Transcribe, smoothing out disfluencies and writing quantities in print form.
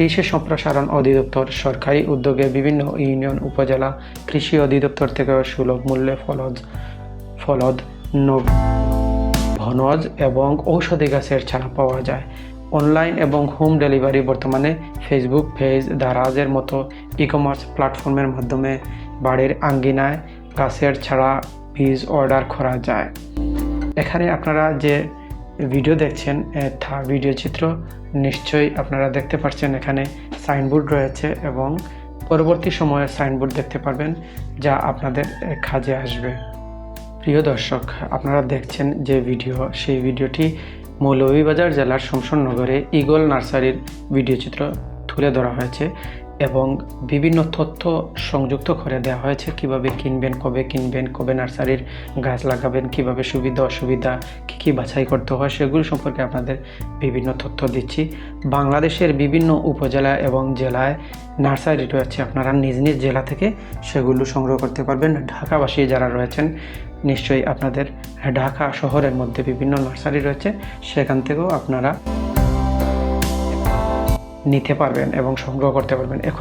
কৃষি সম্প্রসারণ অধিদপ্তর সরকারি উদ্যোগে বিভিন্ন ইউনিয়ন উপজেলা কৃষি অধিদপ্তর থেকে সুলভ মূল্যে ফলদ, বনজ এবং ঔষধি গাছের চারা পাওয়া যায়। অনলাইন এবং হোম ডেলিভারি বর্তমানে ফেসবুক পেজ, দারাজের মতো ই-কমার্স প্ল্যাটফর্মের মাধ্যমে বাড়ির আঙ্গিনায় গাছের চারা বীজ অর্ডার করা যায়। এখানে আপনারা যে ভিডিও দেখছেন তা ভিডিও চিত্র নিশ্চয়ই আপনারা দেখতে পাচ্ছেন। এখানে সাইনবোর্ড রয়েছে এবং পরবর্তী সময়ে সাইনবোর্ড দেখতে পারবেন যা আপনাদের কাজে আসবে। প্রিয় দর্শক, আপনারা দেখছেন যে ভিডিও, সেই ভিডিওটি মৌলভীবাজার জেলার শমশাননগরে ঈগল নার্সারির ভিডিও চিত্র তুলে ধরা হয়েছে এবং বিভিন্ন তথ্য সংযুক্ত করে দেওয়া হয়েছে। কিভাবে কিনবেন, কবে নার্সারির গাছ লাগাবেন, কিভাবে সুবিধা অসুবিধা কী বাছাই করতে হয় সেগুলো সম্পর্কে আপনাদের বিভিন্ন তথ্য দিচ্ছি। বাংলাদেশের বিভিন্ন উপজেলা এবং জেলায় নার্সারি রয়েছে, আপনারা নিজ নিজ জেলা থেকে সেগুলো সংগ্রহ করতে পারবেন। ঢাকাবাসী যারা রয়েছেন নিশ্চয়ই আপনাদের ঢাকা শহরের মধ্যে বিভিন্ন নার্সারি রয়েছে, সেখান থেকেও আপনারা নিতে পারবেন এবং সংগ্রহ করতে পারবেন। এখন